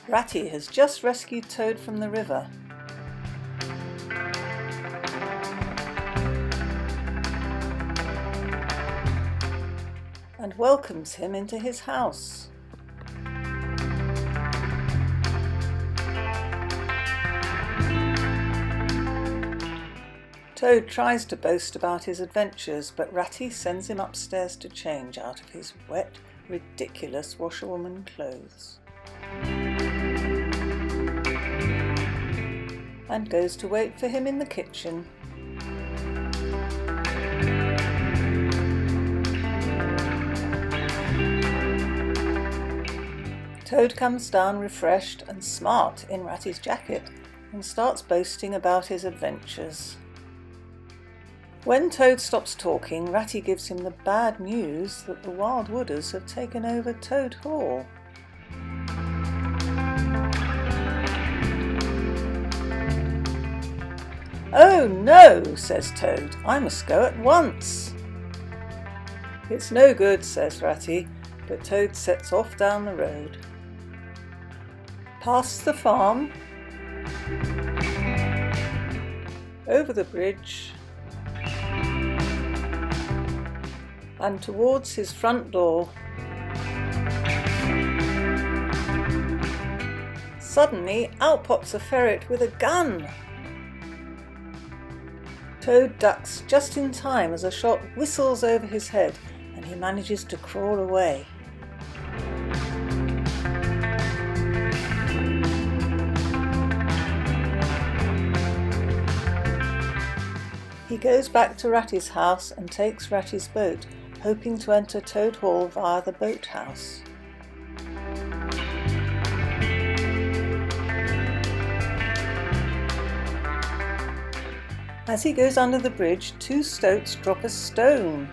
Ratty has just rescued Toad from the river. And welcomes him into his house. Toad tries to boast about his adventures, but Ratty sends him upstairs to change out of his wet, ridiculous washerwoman clothes. And goes to wait for him in the kitchen. Toad comes down refreshed and smart in Ratty's jacket and starts boasting about his adventures. When Toad stops talking, Ratty gives him the bad news that the Wild Wooders have taken over Toad Hall. "Oh no," says Toad, "I must go at once." "It's no good," says Ratty, but Toad sets off down the road. Past the farm, over the bridge, and towards his front door. Suddenly, out pops a ferret with a gun. Toad ducks just in time as a shot whistles over his head and he manages to crawl away. He goes back to Ratty's house and takes Ratty's boat, hoping to enter Toad Hall via the boathouse. As he goes under the bridge, two stoats drop a stone.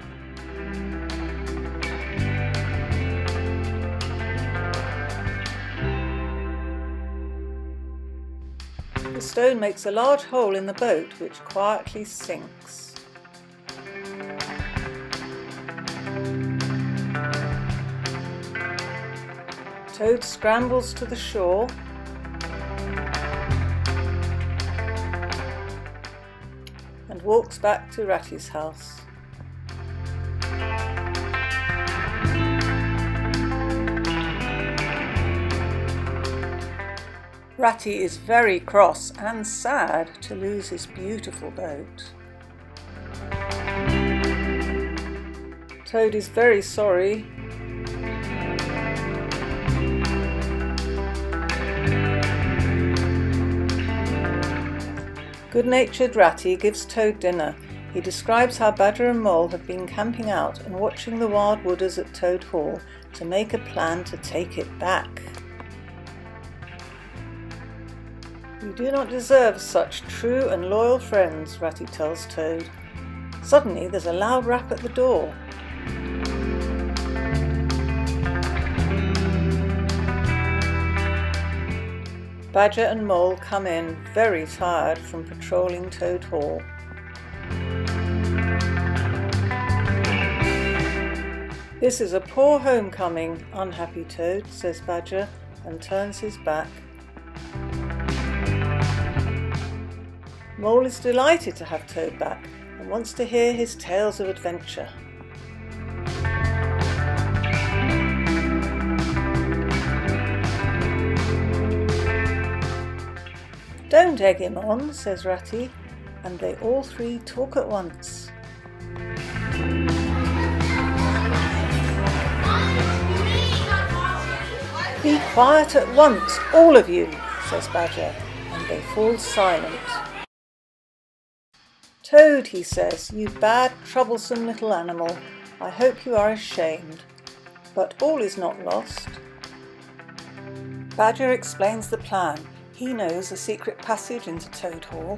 The stone makes a large hole in the boat, which quietly sinks. Toad scrambles to the shore and walks back to Ratty's house. Ratty is very cross and sad to lose his beautiful boat. Toad is very sorry. Good-natured Ratty gives Toad dinner. He describes how Badger and Mole have been camping out and watching the Wild Wooders at Toad Hall to make a plan to take it back. "You do not deserve such true and loyal friends," Ratty tells Toad. Suddenly there's a loud rap at the door. Badger and Mole come in, very tired from patrolling Toad Hall. "This is a poor homecoming, unhappy Toad," says Badger, and turns his back. Mole is delighted to have Toad back and wants to hear his tales of adventure. "Don't egg him on," says Ratty, and they all three talk at once. "Be quiet at once, all of you," says Badger, and they fall silent. "Toad," he says, "you bad, troublesome little animal, I hope you are ashamed. But all is not lost." Badger explains the plan. He knows a secret passage into Toad Hall.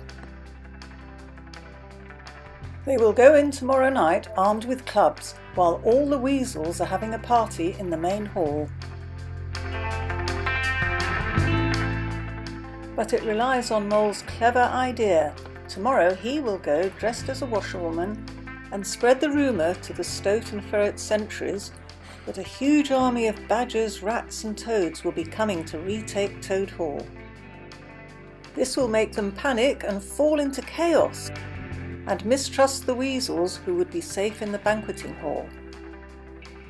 They will go in tomorrow night armed with clubs, while all the weasels are having a party in the main hall. But it relies on Mole's clever idea. Tomorrow he will go dressed as a washerwoman and spread the rumour to the stoat and ferret sentries that a huge army of badgers, rats and toads will be coming to retake Toad Hall. This will make them panic and fall into chaos, and mistrust the weasels who would be safe in the banqueting hall,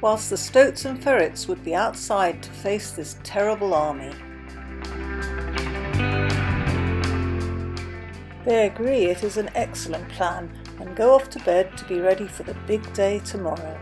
whilst the stoats and ferrets would be outside to face this terrible army. They agree it is an excellent plan and go off to bed to be ready for the big day tomorrow.